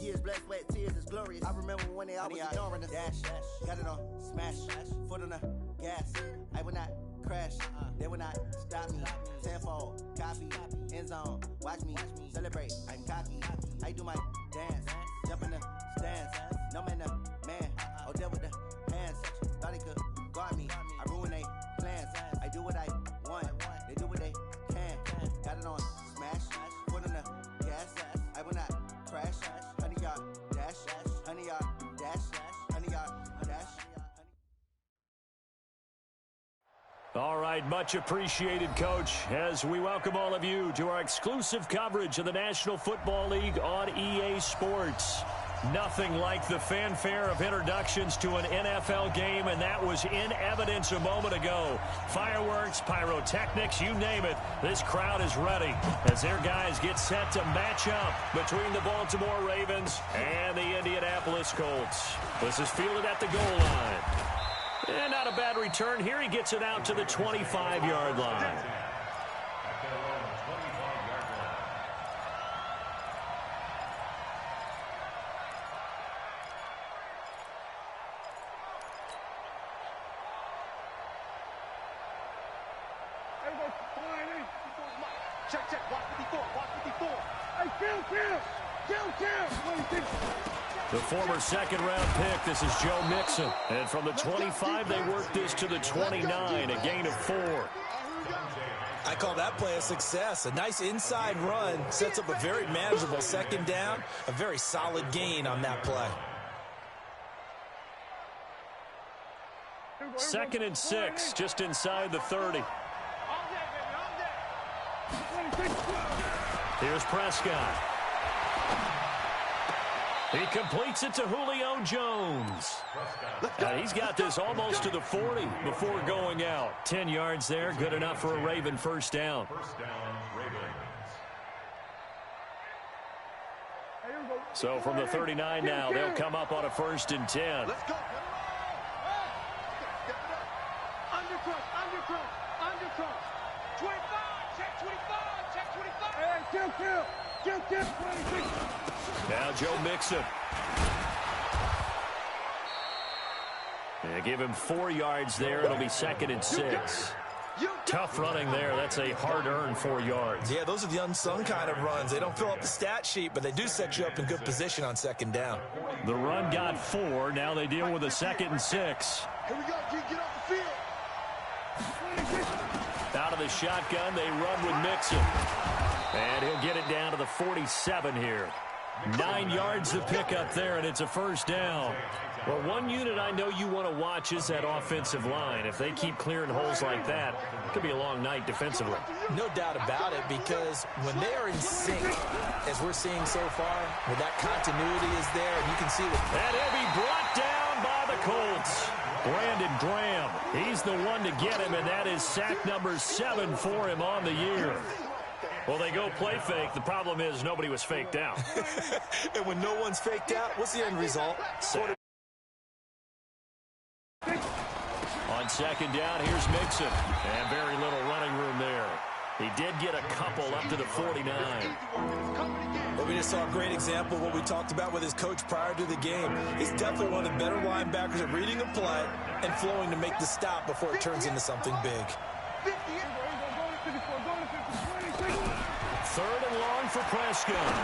years, blood, sweat, tears, it's glorious. I remember when they always ignoring us. Dash, got it on, smash, foot on the gas. I will not crash, they will not stop me. Tenfold, copy, end zone, watch me celebrate. I'm cocky, I do my dance, jump in the stands. No man, the man, oh, deal with the hands. Thought he could guard me, I ruin they plans. I do what I want, they do what they can. Got it on, smash, foot on the gas. I will not crash, 100-yard dash, 100-yard dash, 100-yard dash. All right, much appreciated, Coach, as we welcome all of you to our exclusive coverage of the National Football League on EA Sports. Nothing like the fanfare of introductions to an NFL game, and that was in evidence a moment ago. Fireworks, pyrotechnics, you name it. This crowd is ready as their guys get set to match up between the Baltimore Ravens and the Indianapolis Colts. This is fielded at the goal line. And not a bad return. Here he gets it out to the 25-yard line. Check, watch 54. Hey, kill. The former second-round pick, this is Joe Mixon. And from the 25, they work this to the 29, a gain of 4. I call that play a success. A nice inside run sets up a very manageable second down, a very solid gain on that play. 2nd and 6, just inside the 30. Here's Prescott. He completes it to Julio Jones. And he's got this almost to the 40 before going out. 10 yards there, good enough for a Raven first down. So from the 39 now, they'll come up on a 1st and 10. Let's go. Undercross. 25, check 25. Hey, kill, 26. Now Joe Mixon. They give him 4 yards there. It'll be 2nd and 6. Tough running there. That's a hard-earned 4 yards. Yeah, those are the unsung kind of runs. They don't fill up the stat sheet, but they do set you up in good position on second down. The run got 4. Now they deal with a 2nd and 6. Here we go, get off the field. Out of the shotgun, they run with Mixon. And he'll get it down to the 47 here. 9 yards to pick up there, and it's a first down. Well, one unit I know you want to watch is that offensive line. If they keep clearing holes like that, it could be a long night defensively. No doubt about it, because when they are in sync, as we're seeing so far, when that continuity is there, and you can see that. And he'll be brought down by the Colts. Brandon Graham, he's the one to get him, and that is sack number 7 for him on the year. Well, they go play fake. The problem is nobody was faked out. And when no one's faked out, what's the end result? On second down, here's Mixon. And very little running room there. He did get a couple up to the 49. Well, we just saw a great example of what we talked about with his coach prior to the game. He's definitely one of the better linebackers at reading a play and flowing to make the stop before it turns into something big. 3rd and long for Prescott.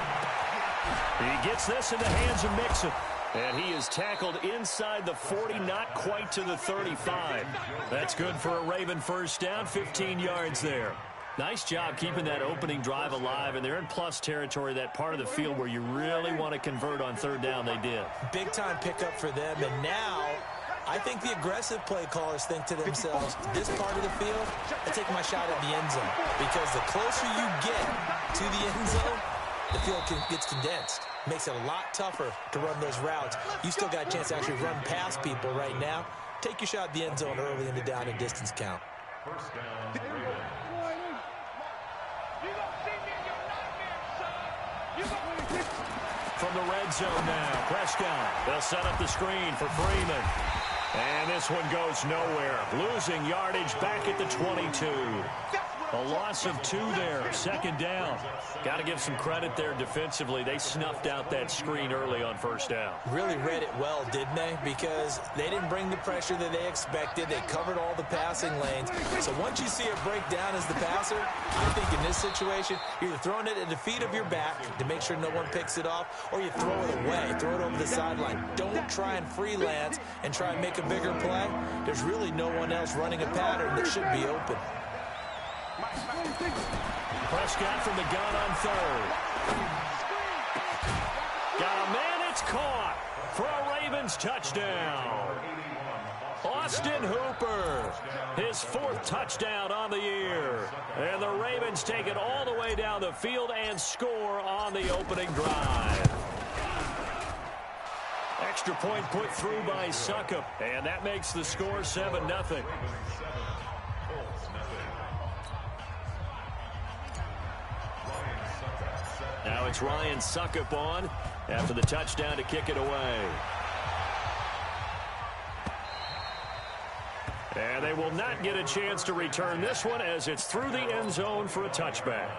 He gets this in the hands of Mixon. And he is tackled inside the 40, not quite to the 35. That's good for a Raven first down, 15 yards there. Nice job keeping that opening drive alive, and they're in plus territory, that part of the field where you really want to convert on 3rd down. They did. Big-time pickup for them, and now I think the aggressive play callers think to themselves, this part of the field, I'm taking my shot at the end zone, because the closer you get to the end zone, the field gets condensed. Makes it a lot tougher to run those routes. You still got a chance to actually run past people right now. Take your shot at the end zone early in the down and distance count. First down. From the red zone now, Prescott. They'll set up the screen for Freeman. And this one goes nowhere. Losing yardage back at the 22. A loss of 2 there, second down. Got to give some credit there defensively. They snuffed out that screen early on first down. Really read it well, didn't they? Because they didn't bring the pressure that they expected. They covered all the passing lanes. So once you see it break down as the passer, I think in this situation, you're throwing it at the feet of your back to make sure no one picks it off, or you throw it away, throw it over the sideline. Don't try and freelance and try and make a bigger play. There's really no one else running a pattern that should be open. Prescott from the gun on third. Got a man, it's caught for a Ravens touchdown. Austin Hooper, his 4th touchdown on the year. And the Ravens take it all the way down the field and score on the opening drive. Extra point put through by Succop, and that makes the score 7-0. Now it's Ryan Succop on after the touchdown to kick it away. And they will not get a chance to return this one as it's through the end zone for a touchback.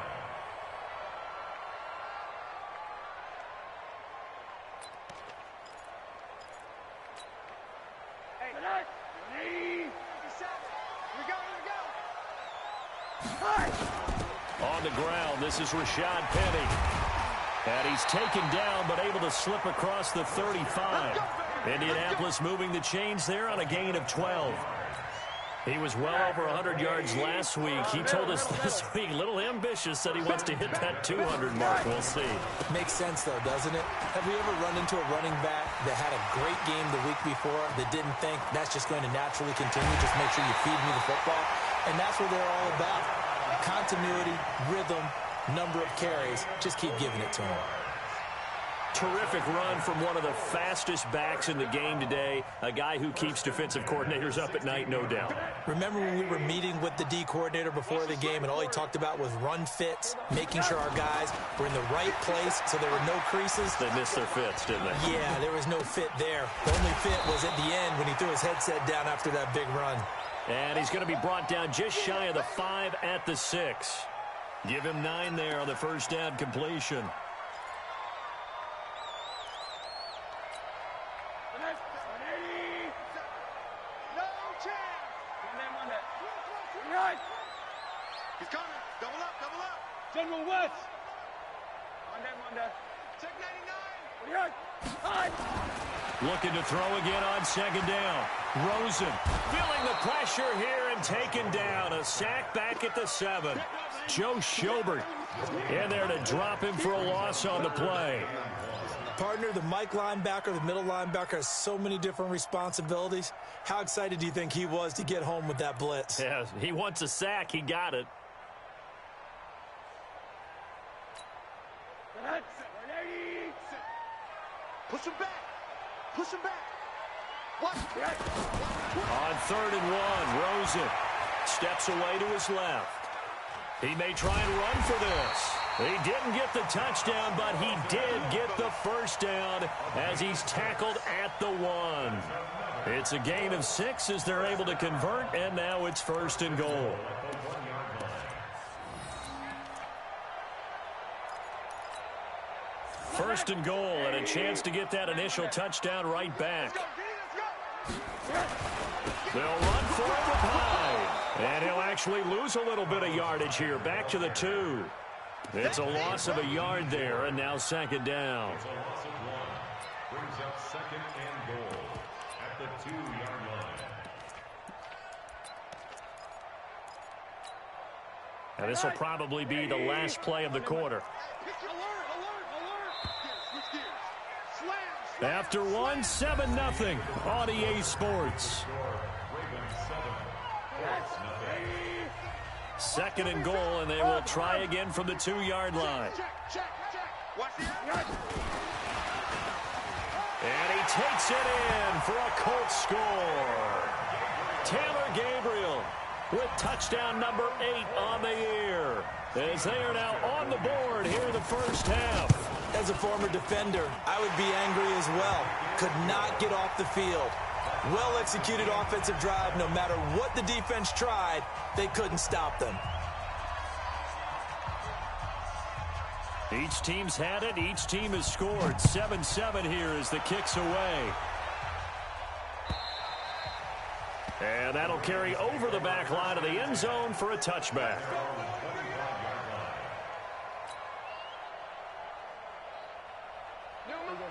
On the ground, this is Rashad Penny. And he's taken down, but able to slip across the 35. Indianapolis moving the chains there on a gain of 12. He was well over 100 yards last week. He told us this week, a little ambitious, that he wants to hit that 200 mark. We'll see. Makes sense, though, doesn't it? Have you ever run into a running back that had a great game the week before that didn't think that's just going to naturally continue? Just make sure you feed me the football. And that's what they're all about. Continuity, rhythm, number of carries. Just keep giving it to him. Terrific run from one of the fastest backs in the game today. A guy who keeps defensive coordinators up at night, no doubt. Remember when we were meeting with the D coordinator before the game and all he talked about was run fits, making sure our guys were in the right place so there were no creases? They missed their fits, didn't they? Yeah, there was no fit there. The only fit was at the end when he threw his headset down after that big run. And he's going to be brought down just shy of the 5 at the 6. Give him 9 there on the first down completion. He's coming. Double up, double up. General West. Check 99. Looking to throw again on second down. Rosen feeling the pressure here and taken down. A sack back at the 7. Joe Schobert in there to drop him for a loss on the play. Partner, the Mike linebacker, the middle linebacker has so many different responsibilities. How excited do you think he was to get home with that blitz? Yeah, he wants a sack. He got it. Push him back. Push him back. What? On 3rd and 1, Rosen steps away to his left. He may try and run for this. He didn't get the touchdown, but he did get the first down as he's tackled at the 1. It's a gain of 6 as they're able to convert, and now it's 1st and goal. First and goal, and a chance to get that initial touchdown right back. They'll run for it with high. And he'll actually lose a little bit of yardage here. Back to the 2. It's a loss of a yard there, and now second down. Brings up 2nd and goal at the 2-yard line. And this will probably be the last play of the quarter. After 1, 7-0 on EA Sports. 2nd and goal, and they will try again from the 2-yard line. And he takes it in for a Colts score. Taylor Gabriel with touchdown number 8 on the year, as they are now on the board here in the first half. As a former defender, I would be angry as well. Could not get off the field. Well-executed offensive drive. No matter what the defense tried, they couldn't stop them. Each team's had it. Each team has scored. 7-7 here as the kick's away. And that'll carry over the back line of the end zone for a touchback.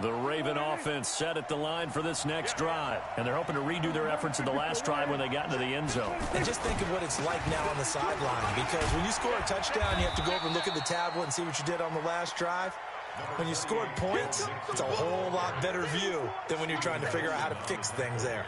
The Raven offense set at the line for this next drive. And they're hoping to redo their efforts in the last drive when they got into the end zone. And just think of what it's like now on the sideline. Because when you score a touchdown, you have to go over and look at the tablet and see what you did on the last drive. When you scored points, it's a whole lot better view than when you're trying to figure out how to fix things there.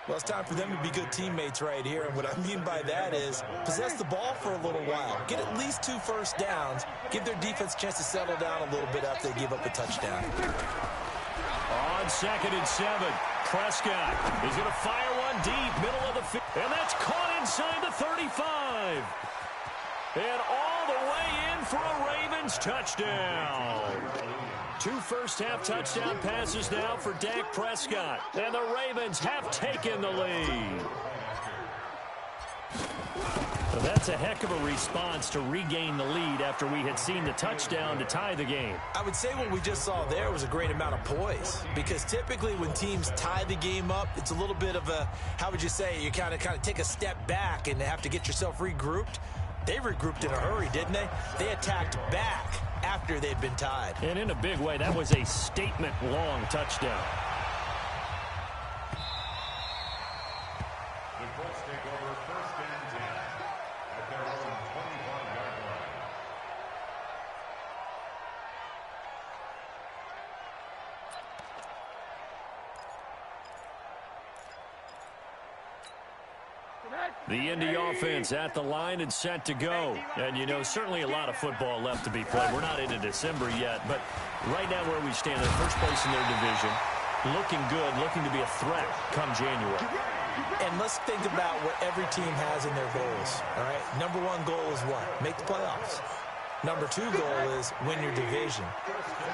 Well, it's time for them to be good teammates right here. And what I mean by that is possess the ball for a little while. Get at least 2 first downs. Give their defense a chance to settle down a little bit after they give up a touchdown. On 2nd and 7, Prescott is going to fire one deep, middle of the field. And that's caught inside the 35. And all the way in for a Ravens touchdown. 2 first-half touchdown passes now for Dak Prescott. And the Ravens have taken the lead. Well, that's a heck of a response to regain the lead after we had seen the touchdown to tie the game. I would say what we just saw there was a great amount of poise. Because typically when teams tie the game up, it's a little bit of a, how would you say, you kind of take a step back and have to get yourself regrouped. They regrouped in a hurry, didn't they? They attacked back after they'd been tied. And in a big way, that was a statement-long touchdown. The Colts take over 1st and 10 at their own 25-yard line. The Indy offense at the line and set to go. And, you know, certainly a lot of football left to be played. We're not into December yet, but right now where we stand, they're first place in their division, looking good, looking to be a threat come January. And let's think about what every team has in their goals, all right? Number 1 goal is what? Make the playoffs. Number 2 goal is win your division.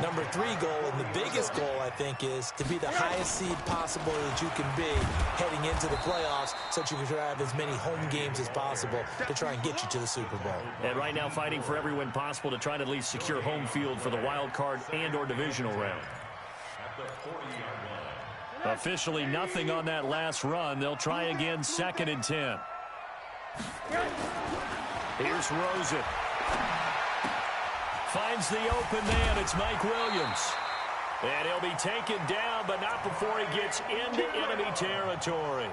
Number 3 goal, and the biggest goal, I think, is to be the highest seed possible that you can be heading into the playoffs so that you can have as many home games as possible to try and get you to the Super Bowl. And right now fighting for every win possible to try to at least secure home field for the wild card and or divisional round. At the 40-yard line. Officially nothing on that last run. They'll try again 2nd and 10. Here's Rosen. Finds the open man. It's Mike Williams. And he'll be taken down, but not before he gets into enemy territory.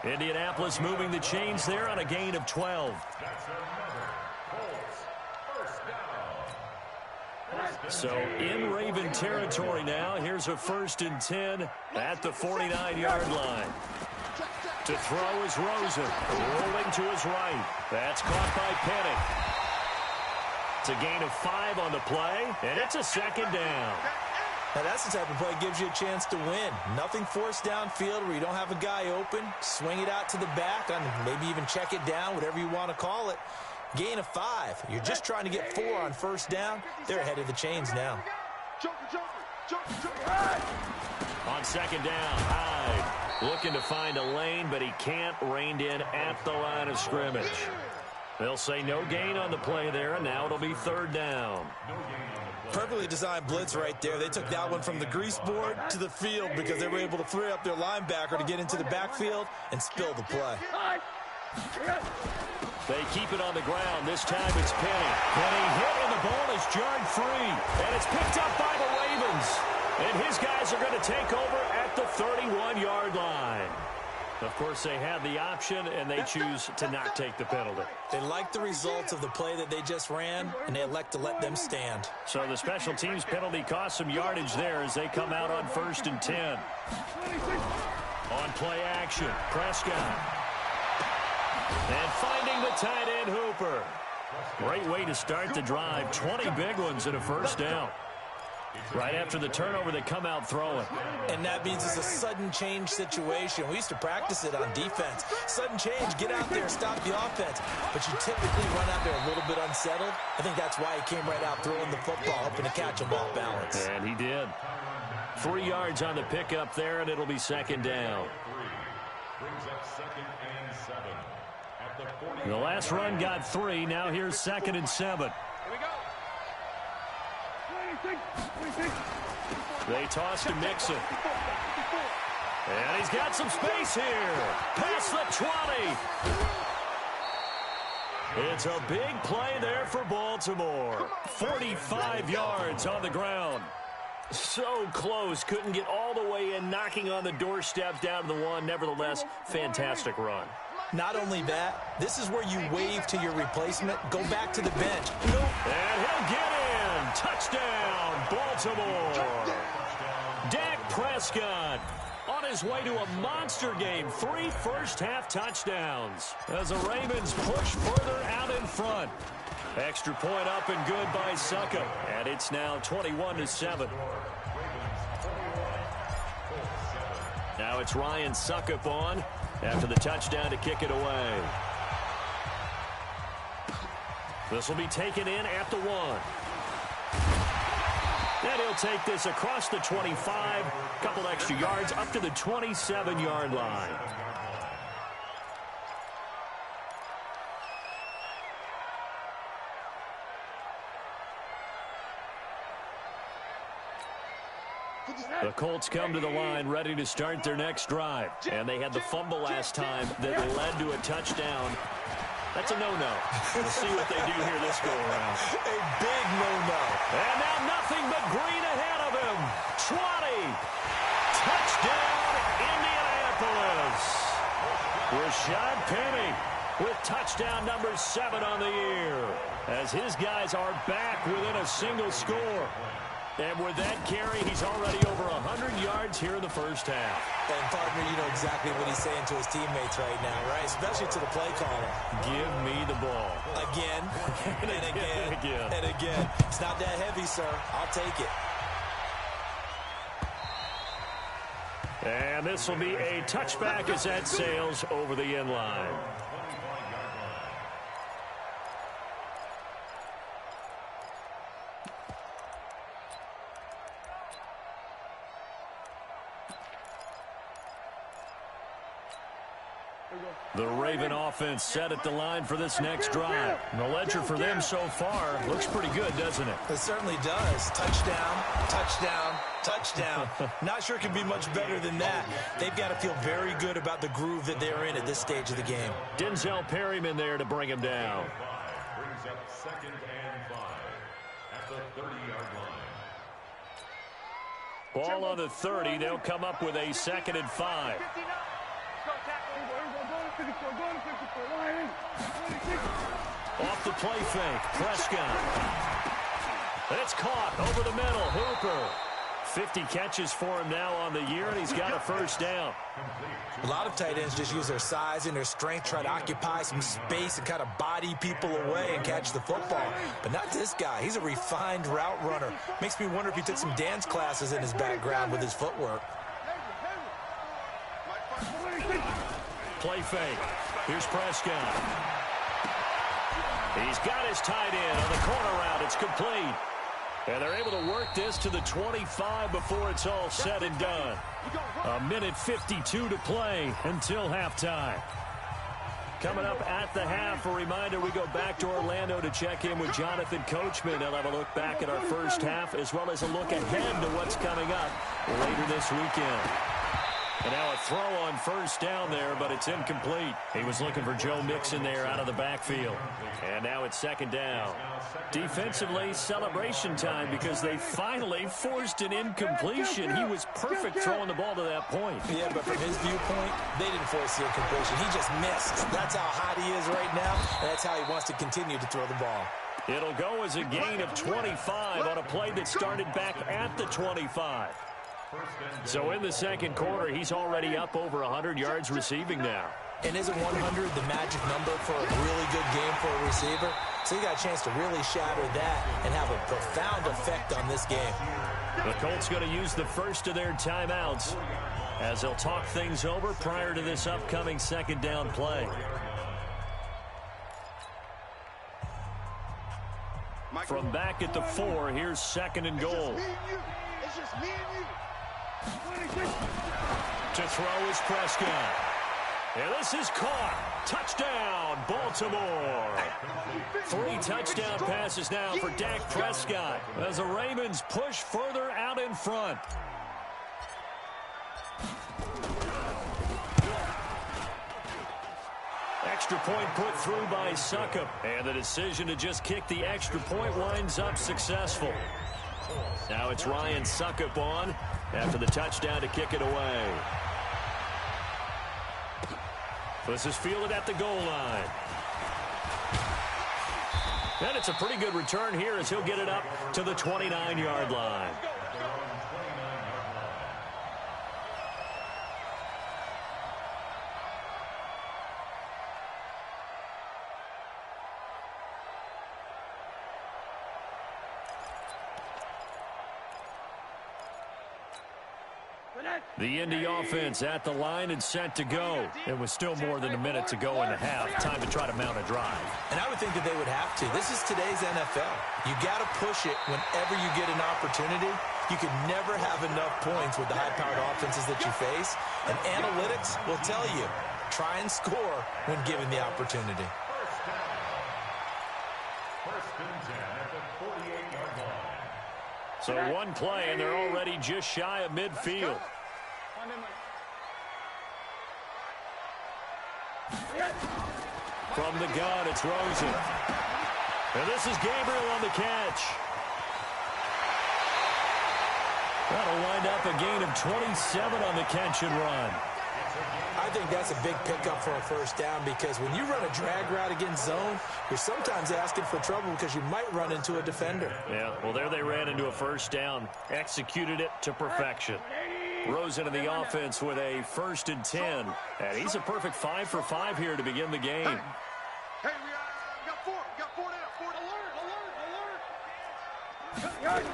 Indianapolis moving the chains there on a gain of 12. That's another Colts 1st down. So in Raven territory now. Here's a 1st and 10 at the 49-yard line. To throw is Rosen. Rolling to his right. That's caught by Penning. It's a gain of 5 on the play, and it's a 2nd down. Now that's the type of play that gives you a chance to win. Nothing forced downfield where you don't have a guy open. Swing it out to the back, and maybe even check it down, whatever you want to call it. Gain of 5. You're just trying to get 4 on 1st down. They're ahead of the chains now. On 2nd down, Hyde looking to find a lane, but he can't. Reined in at the line of scrimmage. They'll say no gain on the play there, and now it'll be 3rd down. Perfectly designed blitz right there. They took that one from the grease board to the field because they were able to free up their linebacker to get into the backfield and spill the play. They keep it on the ground. This time it's Penny. Penny hit, and the ball is jarred free. And it's picked up by the Ravens. And his guys are going to take over at the 31-yard line. Of course, they have the option, and they choose to not take the penalty. They like the results of the play that they just ran, and they elect to let them stand. So the special teams penalty cost some yardage there as they come out on 1st and 10. On play action, Prescott. And finding the tight end, Hooper. Great way to start the drive. 20 big ones and a 1st down. Right after the turnover, they come out throwing. And that means it's a sudden change situation. We used to practice it on defense. Sudden change, get out there, stop the offense. But you typically run out there a little bit unsettled. I think that's why he came right out throwing the football, hoping to catch him off balance. And he did. 3 yards on the pickup there, and it'll be 2nd down. Brings up 2nd and 7 at the 40. The last run got 3. Now here's 2nd and 7. Here we go. They toss to Mixon. And he's got some space here. Past the 20. It's a big play there for Baltimore. 45 yards on the ground. So close. Couldn't get all the way in, knocking on the doorstep down to the one. Nevertheless, fantastic run. Not only that, this is where you wave to your replacement. Go back to the bench. And he'll get in. Touchdown, Baltimore. Dak Prescott on his way to a monster game. 3 first-half touchdowns as the Ravens push further out in front. Extra point up and good by Suckup. And it's now 21-7. Now it's Ryan Suckup on after the touchdown to kick it away. This will be taken in at the 1. And he'll take this across the 25, couple extra yards up to the 27-yard line. The Colts come to the line ready to start their next drive. And they had the fumble last time that led to a touchdown. That's a no-no. We'll see what they do here this go-around. A big no-no. And now nothing but green ahead of him. 20. Touchdown, Indianapolis. Rashad Penny with touchdown number 7 on the year, as his guys are back within a single score. And with that carry, he's already over 100 yards here in the first half. And, partner, you know exactly what he's saying to his teammates right now, right? Especially to the play caller. Give me the ball. Again, and again, and again. It's not that heavy, sir. I'll take it. And this will be a touchback as that sails over the end line. The Raven offense set at the line for this next drive. And the ledger for them so far looks pretty good, doesn't it? It certainly does. Touchdown, touchdown, touchdown. Not sure it can be much better than that. They've got to feel very good about the groove that they're in at this stage of the game. Denzel Perryman there to bring him down. Brings up 2nd and 5 at the 30-yard line. Ball on the 30. They'll come up with a 2nd and 5. Off the play fake, Prescott. It's caught over the middle, Hooper. 50 catches for him now on the year, and he's got a first down. A lot of tight ends just use their size and their strength, try to occupy some space and kind of body people away and catch the football. But not this guy. He's a refined route runner. Makes me wonder if he took some dance classes in his background with his footwork. Play fake. Here's Prescott. He's got his tight end on the corner route. It's complete. And they're able to work this to the 25 before it's all said and done. 1:52 to play until halftime. Coming up at the half, a reminder, we go back to Orlando to check in with Jonathan Coachman. He'll have a look back at our first half as well as a look ahead to what's coming up later this weekend. And now a throw on first down there, but it's incomplete. He was looking for Joe Mixon there out of the backfield. And now it's 2nd down. Defensively, celebration time because they finally forced an incompletion. He was perfect throwing the ball to that point. Yeah, but from his viewpoint, they didn't force the incompletion. He just missed. That's how hot he is right now, and that's how he wants to continue to throw the ball. It'll go as a gain of 25 on a play that started back at the 25. So in the second quarter, he's already up over 100 yards receiving now. And isn't 100 the magic number for a really good game for a receiver? So he got a chance to really shatter that and have a profound effect on this game. The Colts going to use the first of their timeouts as they'll talk things over prior to this upcoming 2nd down play. From back at the 4, here's 2nd and goal. It's just me and you. To throw is Prescott. And this is caught. Touchdown, Baltimore. 3 touchdown passes now for Dak Prescott as the Ravens push further out in front. Extra point put through by Succop. And the decision to just kick the extra point winds up successful. Now it's Ryan Succop on after the touchdown to kick it away. This is fielded at the goal line. And it's a pretty good return here as he'll get it up to the 29-yard line. The Indy offense at the line and set to go. It was still more than a minute to go in the half. Time to try to mount a drive. And I would think that they would have to. This is today's NFL. You got to push it whenever you get an opportunity. You can never have enough points with the high-powered offenses that you face. And analytics will tell you, try and score when given the opportunity. First and 10 at the 48-yard line. So one play, and they're already just shy of midfield. From the gun, it's Rosen. And this is Gabriel on the catch. That'll wind up a gain of 27 on the catch and run. I think that's a big pickup for a first down because when you run a drag route against zone, you're sometimes asking for trouble because you might run into a defender. Yeah, well, there they ran into a first down. Executed it to perfection. Rosen in the offense with a 1st and 10. And he's a perfect 5 for 5 here to begin the game. Hey, we got 4. We got 4 now. 4 alert.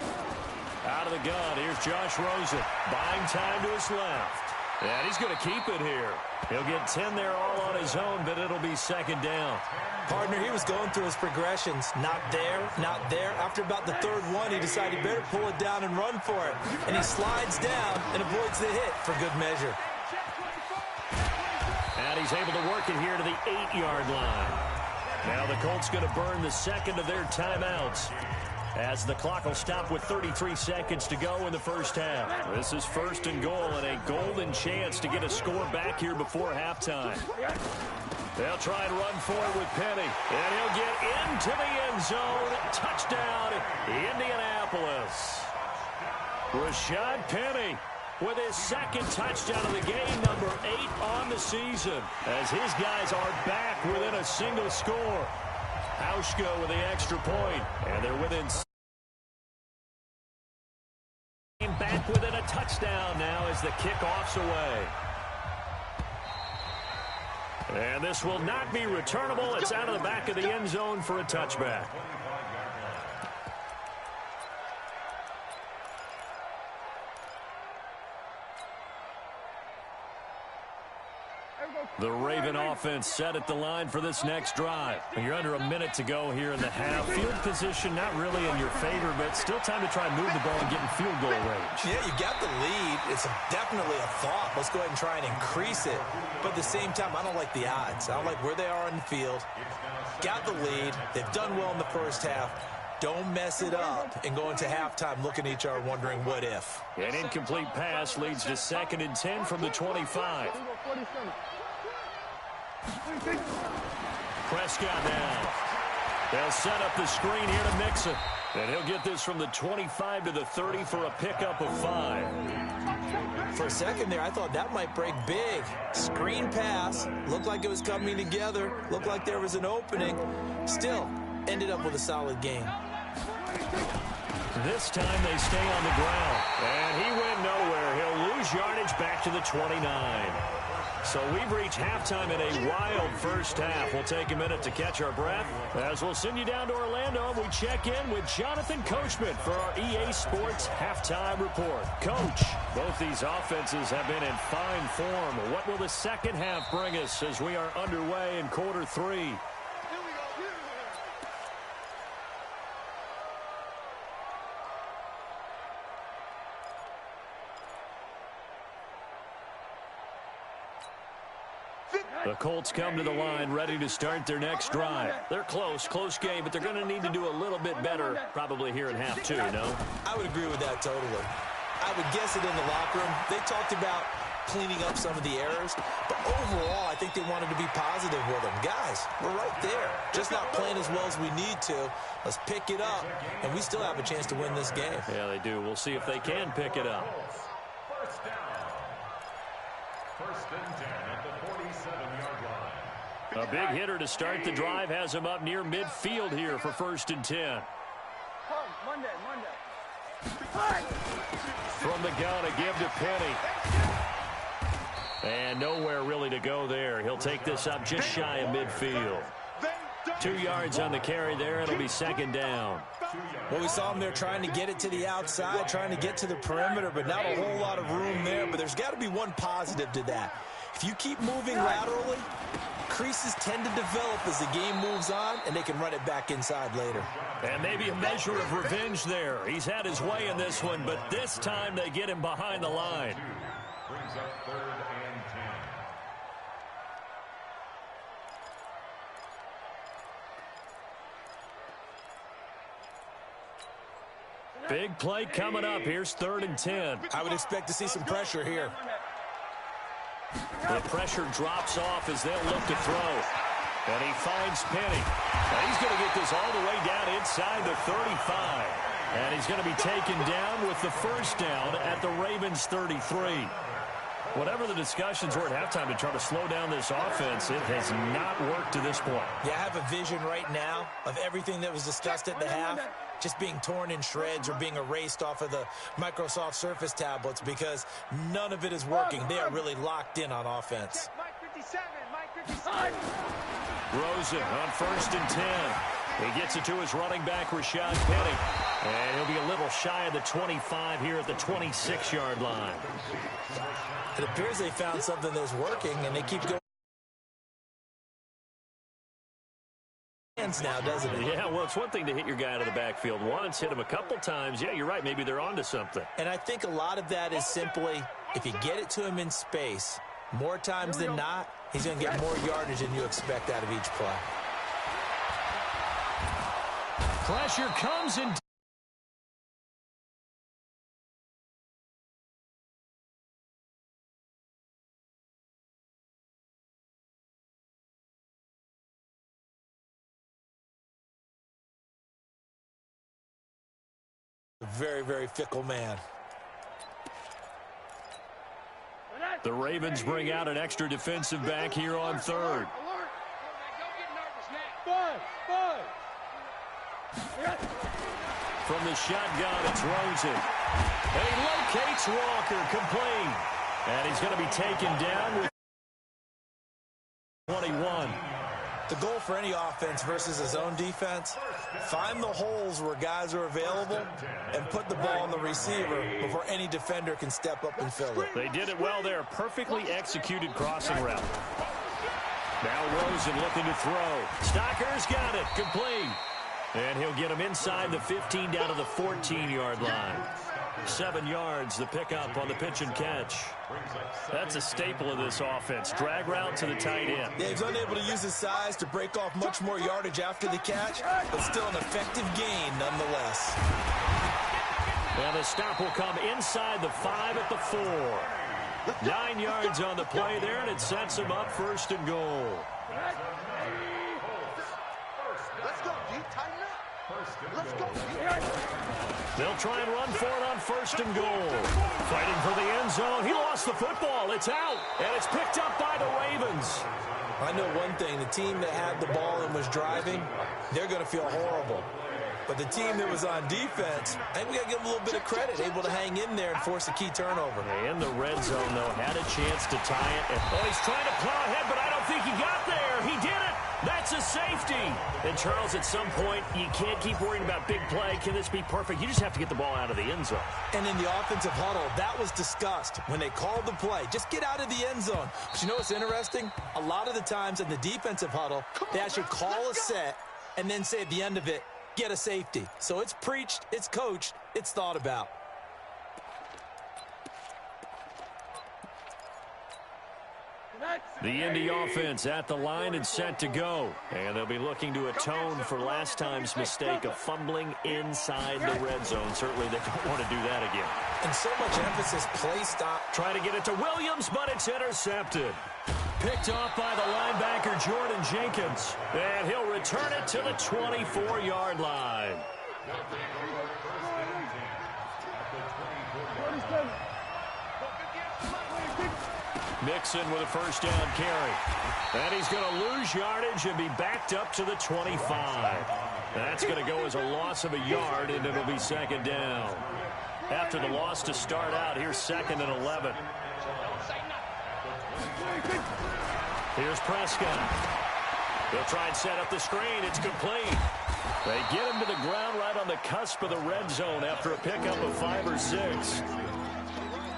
Out of the gun, here's Josh Rosen. Buying time to his left. And he's going to keep it here. He'll get 10 there all on his own, but it'll be second down. Partner, he was going through his progressions. Not there, not there. After about the 3rd one, he decided he better pull it down and run for it. And he slides down and avoids the hit for good measure. And he's able to work it here to the 8-yard line. Now the Colts going to burn the second of their timeouts, as the clock will stop with 33 seconds to go in the first half. This is 1st and goal and a golden chance to get a score back here before halftime. They'll try and run for it with Penny. And he'll get into the end zone. Touchdown, Indianapolis. Rashad Penny with his 2nd touchdown of the game, number 8 on the season, as his guys are back within a single score. Hauschka with the extra point, and they're within. Back within a touchdown now as the kickoff's away. And this will not be returnable. It's out of the back of the end zone for a touchback. The Raven offense set at the line for this next drive. You're under a minute to go here in the half. Field position not really in your favor, but still time to try and move the ball and get in field goal range. Yeah, you got the lead. It's definitely a thought. Let's go ahead and try and increase it. But at the same time, I don't like the odds. I don't like where they are in the field. Got the lead. They've done well in the first half. Don't mess it up and go into halftime looking at each other wondering what if. An incomplete pass leads to 2nd and 10 from the 25. Prescott now. They'll set up the screen here to Mixon. And he'll get this from the 25 to the 30 for a pickup of 5. For a second there, I thought that might break big. Screen pass. Looked like it was coming together. Looked like there was an opening. Still, ended up with a solid game. This time they stay on the ground. And he went nowhere. He'll lose yardage back to the 29. So we've reached halftime in a wild first half. We'll take a minute to catch our breath as we'll send you down to Orlando and we check in with Jonathan Coachman for our EA Sports Halftime Report. Coach, both these offenses have been in fine form. What will the second half bring us as we are underway in quarter 3? The Colts come to the line ready to start their next drive. They're close game, but they're going to need to do a little bit better probably here in half two, no? I would agree with that totally. I would guess it in the locker room. They talked about cleaning up some of the errors, but overall, I think they wanted to be positive with them. Guys, we're right there. Just not playing as well as we need to. Let's pick it up, and we still have a chance to win this game. Yeah, they do. We'll see if they can pick it up. First down. First and 10 at the 47-yard line. A big hitter to start the drive has him up near midfield here for first and 10. Monday. From the gun, a give to Penny. And nowhere really to go there. He'll take this up just shy of midfield. 2 yards on the carry there. It'll be second down. Well, we saw him there trying to get it to the outside, trying to get to the perimeter, but not a whole lot of room there. But there's got to be one positive to that. If you keep moving laterally, creases tend to develop as the game moves on, and they can run it back inside later. And maybe a measure of revenge there. He's had his way in this one, but this time they get him behind the line. Brings up 3rd and 10. Big play coming up. Here's 3rd and 10. I would expect to see some pressure here. The pressure drops off as they'll look to throw. And he finds Penny. And he's going to get this all the way down inside the 35. And he's going to be taken down with the first down at the Ravens' 33. Whatever the discussions were at halftime to try to slow down this offense, it has not worked to this point. Yeah, I have a vision right now of everything that was discussed at the half just being torn in shreds or being erased off of the Microsoft Surface tablets because none of it is working. They are really locked in on offense. Rosen on 1st and 10. He gets it to his running back, Rashad Penny. And he'll be a little shy of the 25 here at the 26-yard line. It appears they found something that's working, and they keep going. Now, doesn't it? Yeah, well, it's one thing to hit your guy out of the backfield once, hit him a couple times. Yeah, you're right. Maybe they're onto something. And I think a lot of that is simply if you get it to him in space, more times than not, he's going to get more yardage than you expect out of each play. Pressure comes in. Very, very fickle man. The Ravens bring out an extra defensive back here on 3rd. From the shotgun, it's Rosen. And he locates Walker, complete. And he's going to be taken down with 21. The goal for any offense versus his own defense, find the holes where guys are available and put the ball on the receiver before any defender can step up and fill it. They did it well there. Perfectly executed crossing route. Now Rosen looking to throw. Stocker's got it. Complete. And he'll get him inside the 15 down to the 14-yard line. 7 yards, the pickup on the pitch and catch. That's a staple of this offense. Drag route to the tight end. Yeah, he's unable to use his size to break off much more yardage after the catch, but still an effective gain nonetheless. And the stop will come inside the 5 at the 4. 9 yards on the play there, and it sets him up 1st and goal. Let's go, D. Tighten up. Let's go. They'll try and run for it on 1st and goal. Fighting for the end zone. He lost the football. It's out, and it's picked up by the Ravens. I know one thing. The team that had the ball and was driving, they're going to feel horrible. But the team that was on defense, I think we got to give them a little bit of credit, able to hang in there and force a key turnover. In the red zone, though, had a chance to tie it. Oh, he's trying to plow ahead, but I don't think he got there. He did it. That's a safety. And, Charles, at some point, you can't keep worrying about big play. Can this be perfect? You just have to get the ball out of the end zone. And in the offensive huddle, that was discussed when they called the play. Just get out of the end zone. But you know what's interesting? A lot of the times in the defensive huddle, they actually call a set and then say at the end of it, get a safety. So it's preached, it's coached, it's thought about. The Indy offense at the line and set to go. And they'll be looking to atone for last time's mistake of fumbling inside the red zone. Certainly they don't want to do that again. And so much emphasis placed on... Try to get it to Williams, but it's intercepted. Picked off by the linebacker, Jordan Jenkins. And he'll return it to the 24-yard line. Mixon with a first down carry. And he's going to lose yardage and be backed up to the 25. That's going to go as a loss of a yard, and it'll be second down. After the loss to start out, here's 2nd and 11. Here's Prescott. They'll try and set up the screen. It's complete. They get him to the ground right on the cusp of the red zone after a pickup of 5 or 6.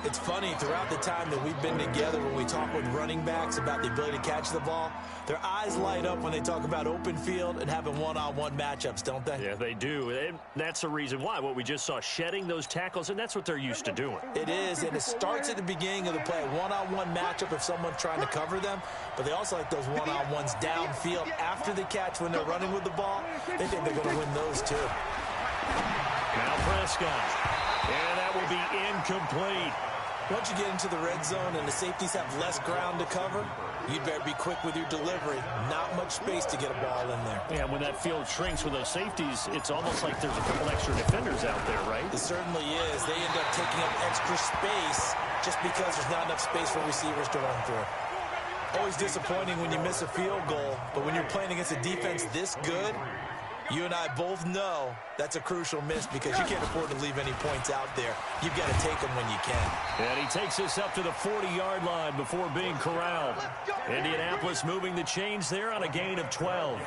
It's funny, throughout the time that we've been together, when we talk with running backs about the ability to catch the ball, their eyes light up when they talk about open field and having one-on-one matchups, don't they? Yeah, they do. And that's the reason why. What we just saw, shedding those tackles, and that's what they're used to doing. It is, and it starts at the beginning of the play. One-on-one matchup if someone's trying to cover them, but they also like those one-on-ones downfield after the catch when they're running with the ball. They think they're going to win those, too. Now Prescott. And that will be incomplete. Once you get into the red zone and the safeties have less ground to cover, you'd better be quick with your delivery. Not much space to get a ball in there. Yeah, when that field shrinks with those safeties, it's almost like there's a couple extra defenders out there, right? It certainly is. They end up taking up extra space just because there's not enough space for receivers to run through. Always disappointing when you miss a field goal, but when you're playing against a defense this good, you and I both know that's a crucial miss because you can't afford to leave any points out there. You've got to take them when you can. And he takes us up to the 40-yard line before being corralled. Indianapolis moving the chains there on a gain of 12.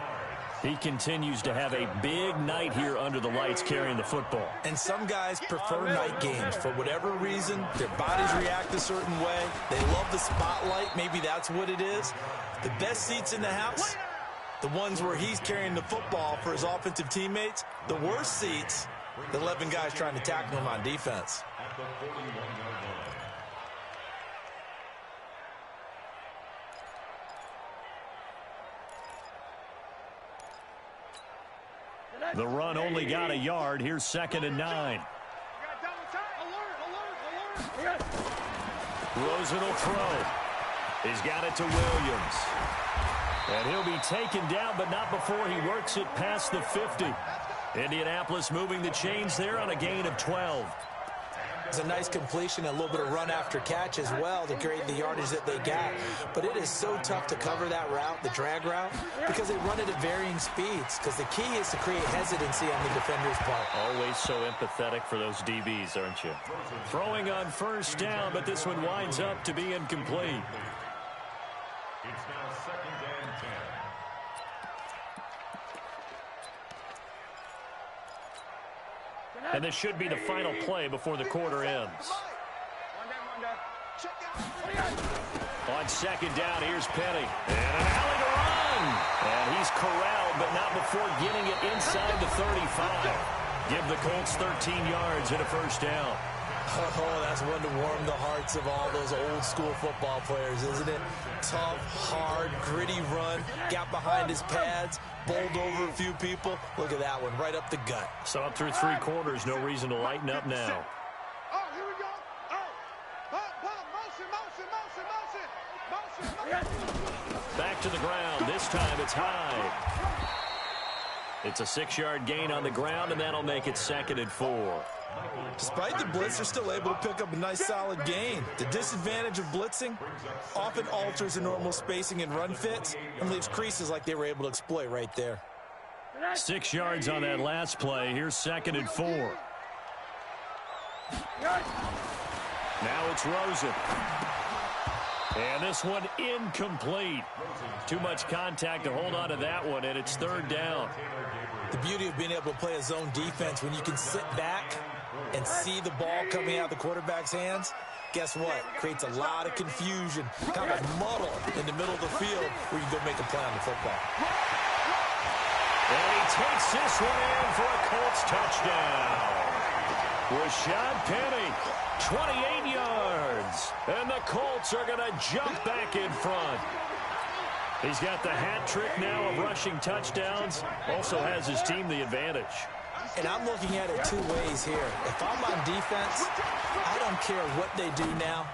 He continues to have a big night here under the lights carrying the football. And some guys prefer night games. For whatever reason, their bodies react a certain way. They love the spotlight. Maybe that's what it is. The best seats in the house, the ones where he's carrying the football for his offensive teammates. The worst seats, the 11 guys trying to tackle him on defense. The run only got a yard. Here's 2nd and 9. Rosen will throw. He's got it to Williams. And he'll be taken down, but not before he works it past the 50. Indianapolis moving the chains there on a gain of 12. It's a nice completion, a little bit of run after catch as well to create the yardage that they got. But it is so tough to cover that route, the drag route, because they run it at varying speeds. Because the key is to create hesitancy on the defender's part. Always so empathetic for those DBs, aren't you? Throwing on first down, but this one winds up to be incomplete. It's now 2nd and 10. And this should be the final play before the quarter ends. On 2nd down, here's Penny. And an alley to run. And he's corralled, but not before getting it inside the 35. Give the Colts 13 yards and a first down. Oh, that's one to warm the hearts of all those old school football players, isn't it? Tough, hard, gritty run. Got behind his pads, bowled over a few people. Look at that one, right up the gut. So up through 3 quarters, no reason to lighten up now. Oh, here we go. Oh, motion. Back to the ground. This time it's high. It's a 6-yard gain on the ground, and that'll make it 2nd and 4. Despite the blitz, they're still able to pick up a nice solid gain. The disadvantage of blitzing often alters the normal spacing and run fits and leaves creases like they were able to exploit right there. 6 yards on that last play. Here's 2nd and 4. Now it's Rosen. And this one incomplete. Too much contact to hold on to that one, and it's 3rd down. The beauty of being able to play a zone defense when you can sit back and see the ball coming out of the quarterback's hands, guess what? Creates a lot of confusion, kind of muddle in the middle of the field where you go make a play on the football. And he takes this one in for a Colts touchdown. Rashad Penny, 28 yards. And the Colts are going to jump back in front. He's got the hat trick now of rushing touchdowns. Also has his team the advantage. And I'm looking at it two ways here. If I'm on defense, I don't care what they do now.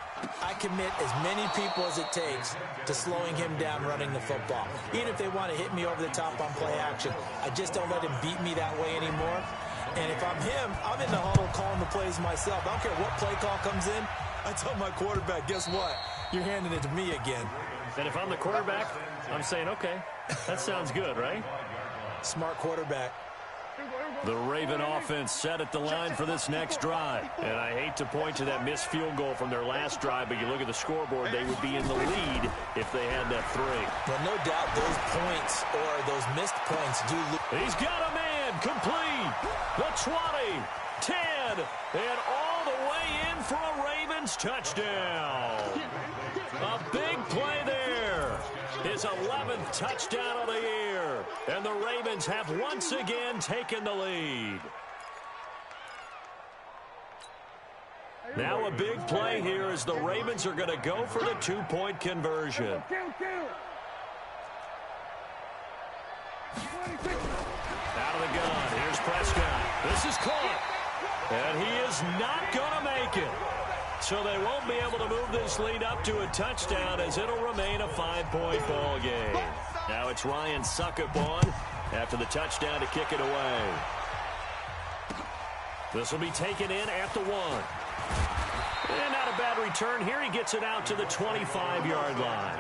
I commit as many people as it takes to slowing him down running the football. Even if they want to hit me over the top on play action, I just don't let him beat me that way anymore. And if I'm him, I'm in the huddle calling the plays myself. I don't care what play call comes in. I tell my quarterback, guess what? You're handing it to me again. And if I'm the quarterback, I'm saying, okay, that sounds good, right? Smart quarterback. The Raven offense set at the line for this next drive. And I hate to point to that missed field goal from their last drive, but you look at the scoreboard, they would be in the lead if they had that three. Well, no doubt those points or those missed points do lose. He's got a man complete. The 20, 10, and all the way in for a Ravens touchdown. A big play there. His 11th touchdown of the year. And the Ravens have once again taken the lead. Now a big play here as the Ravens are going to go for the two-point conversion. Out of the gun. Here's Prescott. This is caught. And he is not going to make it. So they won't be able to move this lead up to a touchdown as it'll remain a 5-point ball game. Now it's Ryan Suckup on after the touchdown to kick it away. This will be taken in at the 1. And not a bad return here. He gets it out to the 25-yard line.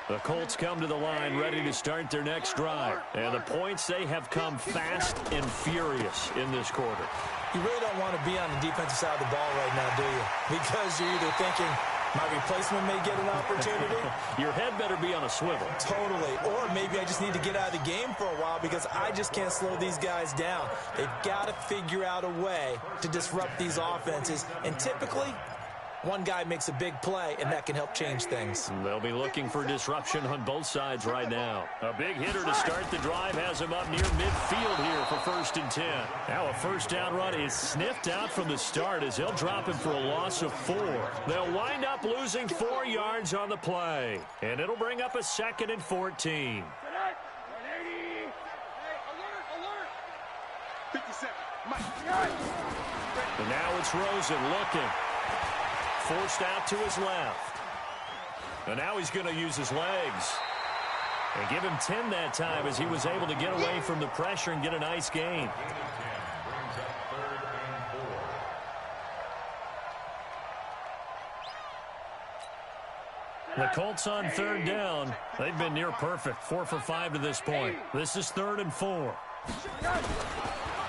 The Colts come to the line ready to start their next drive. And the points, they have come fast and furious in this quarter. You really don't want to be on the defensive side of the ball right now, do you? Because you're either thinking, my replacement may get an opportunity. Your head better be on a swivel. Totally. Or maybe I just need to get out of the game for a while because I just can't slow these guys down. They've got to figure out a way to disrupt these offenses. And typically, one guy makes a big play, and that can help change things. They'll be looking for disruption on both sides right now. A big hitter to start the drive has him up near midfield here for 1st and 10. Now a first down run is sniffed out from the start as they'll drop him for a loss of 4. They'll wind up losing 4 yards on the play, and it'll bring up a 2nd and 14. 57. And now it's Rosen looking. Forced out to his left. And now he's going to use his legs. And give him 10 that time as he was able to get away from the pressure and get a nice gain. The Colts on 3rd down. They've been near perfect. 4 for 5 to this point. This is 3rd and 4.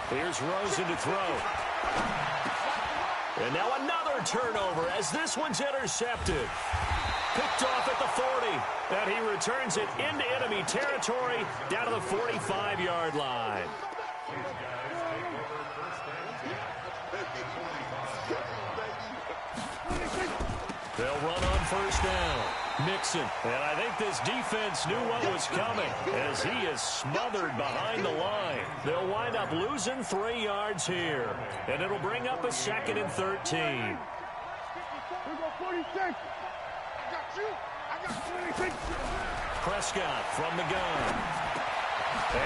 Here's Rosen to throw. And now another turnover as this one's intercepted. Picked off at the 40. And he returns it into enemy territory down to the 45-yard line. They'll run on 1st down. Mixon. And I think this defense knew what was coming as he is smothered behind the line. They'll wind up losing 3 yards here. And it'll bring up a 2nd and 13. Prescott from the gun.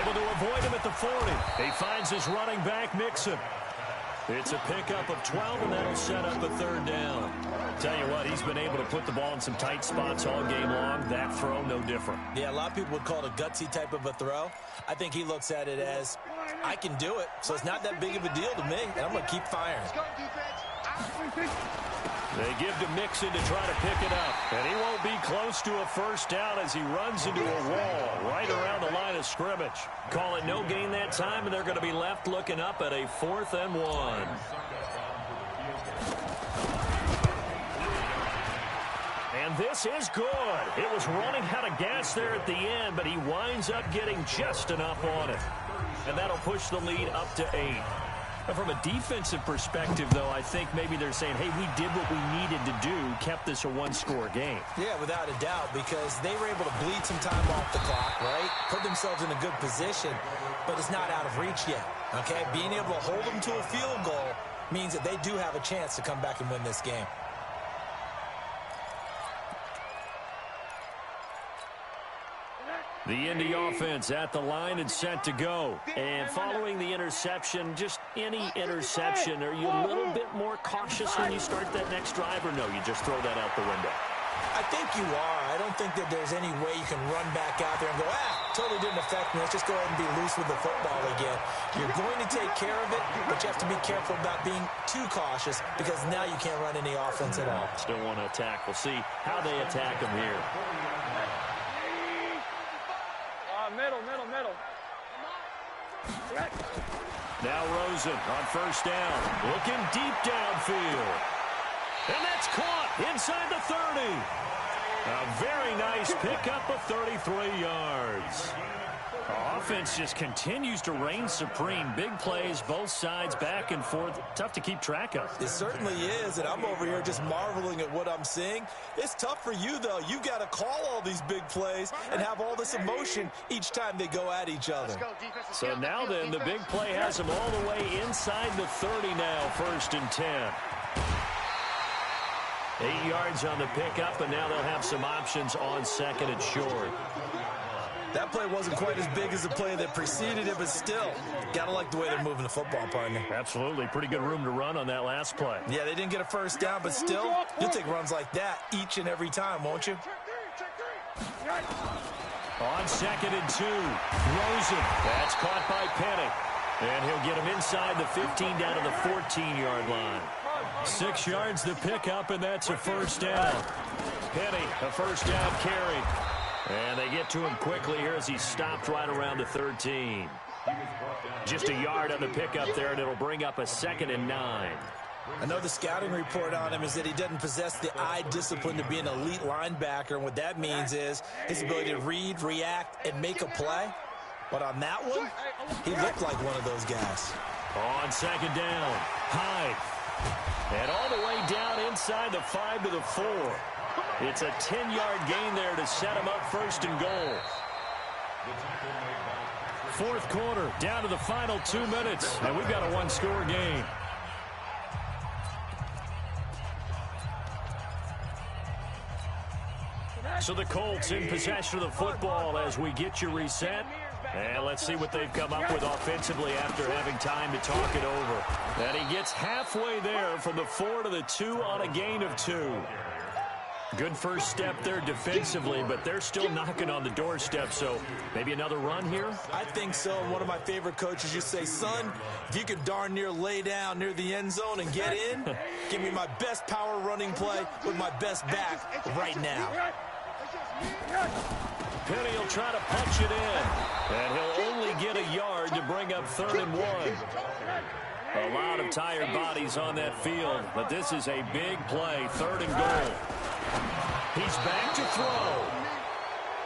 Able to avoid him at the 40. He finds his running back, Mixon. It's a pickup of 12, and that'll set up a 3rd down. Tell you what, he's been able to put the ball in some tight spots all game long. That throw, no different. Yeah, a lot of people would call it a gutsy type of a throw. I think he looks at it as, I can do it, so it's not that big of a deal to me, and I'm going to keep firing. They give to Mixon to try to pick it up. And he won't be close to a 1st down as he runs into a wall right around the line of scrimmage. Call it no gain that time, and they're going to be left looking up at a 4th and 1. And this is good. It was running out of gas there at the end, but he winds up getting just enough on it. And that'll push the lead up to 8. And from a defensive perspective, though, I think maybe they're saying, hey, we did what we needed to do, kept this a one-score game. Yeah, without a doubt, because they were able to bleed some time off the clock, right? Put themselves in a good position, but it's not out of reach yet, okay? Being able to hold them to a field goal means that they do have a chance to come back and win this game. The Indy offense at the line and set to go. And following the interception, just any interception, are you a little bit more cautious when you start that next drive, or no, you just throw that out the window? I think you are. I don't think that there's any way you can run back out there and go, totally didn't affect me. Let's just go ahead and be loose with the football again. You're going to take care of it, but you have to be careful about being too cautious because now you can't run any offense at all. Still want to attack. We'll see how they attack them here. Middle. Now Rosen on first down, looking deep downfield. And that's caught inside the 30. A very nice pickup of 33 yards. Offense just continues to reign supreme. Big plays, both sides, back and forth. Tough to keep track of. It certainly is, and I'm over here just marveling at what I'm seeing. It's tough for you, though. You've got to call all these big plays and have all this emotion each time they go at each other. So now then, the big play has them all the way inside the 30 now, 1st and 10. 8 yards on the pickup, and now they'll have some options on 2nd and short. That play wasn't quite as big as the play that preceded it, but still, gotta like the way they're moving the football, partner. Absolutely. Pretty good room to run on that last play. Yeah, they didn't get a first down, but still, you'll take runs like that each and every time, won't you? On 2nd and 2, Rosen. That's caught by Penny. And he'll get him inside the 15 down to the 14-yard line. 6 yards to pick up, and that's a first down. Penny, a first down carry. And they get to him quickly here as he's stopped right around the 13. Just a yard on the pickup there, and it'll bring up a 2nd and 9. I know the scouting report on him is that he doesn't possess the eye discipline to be an elite linebacker, and what that means is his ability to read, react, and make a play. But on that one, he looked like one of those guys. On 2nd down, Hyde. And all the way down inside the 5 to the 4. It's a 10-yard gain there to set him up 1st and goal. 4th quarter, down to the final 2 minutes, and we've got a one-score game. So the Colts in possession of the football as we get you reset. And let's see what they've come up with offensively after having time to talk it over. And he gets halfway there from the 4 to the 2 on a gain of 2. Good first step there defensively, but they're still knocking on the doorstep, so maybe another run here? I think so. One of my favorite coaches used to say, son, if you could darn near lay down near the end zone and get in, give me my best power running play with my best back right now. Penny will try to punch it in, and he'll only get a yard to bring up 3rd and 1. A lot of tired bodies on that field, but this is a big play, 3rd and goal. He's back to throw.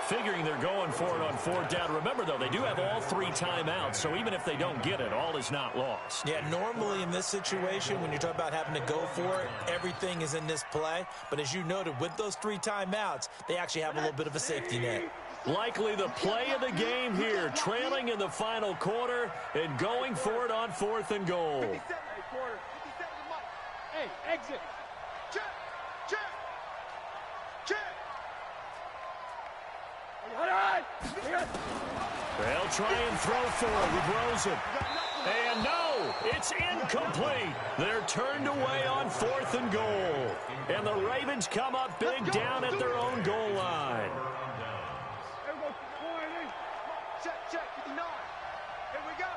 Figuring they're going for it on 4th down. Remember, though, they do have all 3 timeouts, so even if they don't get it, all is not lost. Yeah, normally in this situation, when you talk about having to go for it, everything is in this play. But as you noted, with those 3 timeouts, they actually have a little bit of a safety net. Likely the play of the game here, trailing in the final quarter and going for it on 4th and goal. Hey, exit. Check. They'll try and throw for it with Rosen. And no, it's incomplete. They're turned away on 4th and goal. And the Ravens come up big down at their own goal line. Check, 59. Here we go.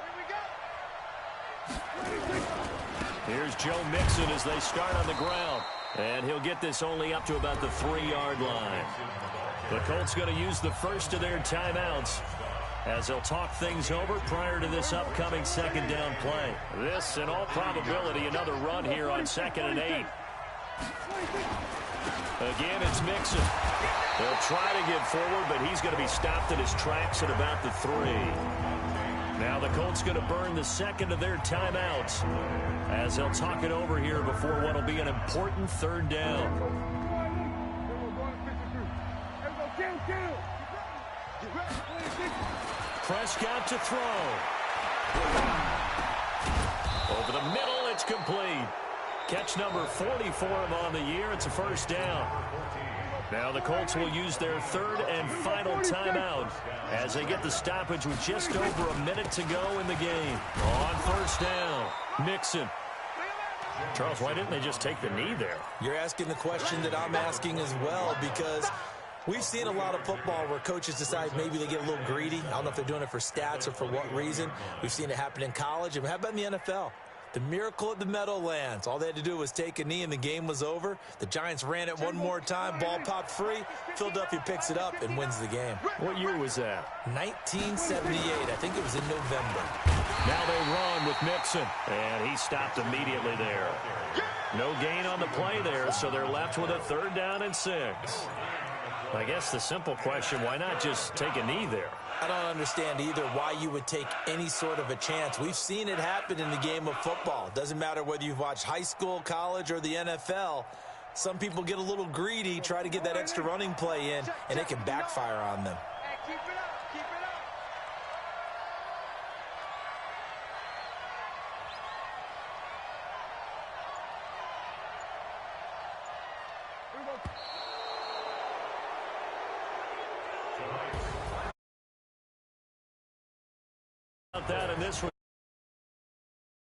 Here's Joe Mixon as they start on the ground. And he'll get this only up to about the 3-yard line. The Colts going to use the first of their timeouts as they'll talk things over prior to this upcoming 2nd down play. This, in all probability, another run here on 2nd and 8. Again, it's Mixon. They'll try to get forward, but he's going to be stopped in his tracks at about the 3. Now the Colts going to burn the second of their timeouts as they'll talk it over here before what will be an important third down. Prescott to throw. Over the middle, it's complete. Catch number 44 of on the year. It's a first down. Now the Colts will use their third and final timeout as they get the stoppage with just over a minute to go in the game. On first down, Mixon. Charles, why didn't they just take the knee there? You're asking the question that I'm asking as well, because we've seen a lot of football where coaches decide maybe they get a little greedy. I don't know if they're doing it for stats or for what reason. We've seen it happen in college. And how about in the NFL? The miracle at the Meadowlands. All they had to do was take a knee and the game was over. The Giants ran it one more time. Ball popped free. Philadelphia picks it up and wins the game. What year was that? 1978. I think it was in November. Now they run with Mixon. And he stopped immediately there. No gain on the play there, so they're left with a third down and 6. I guess the simple question, why not just take a knee there? I don't understand either why you would take any sort of a chance. We've seen it happen in the game of football. Doesn't matter whether you've watched high school, college, or the NFL. Some people get a little greedy, try to get that extra running play in, and it can backfire on them. Hey, keep it up, keep it up. That in this one.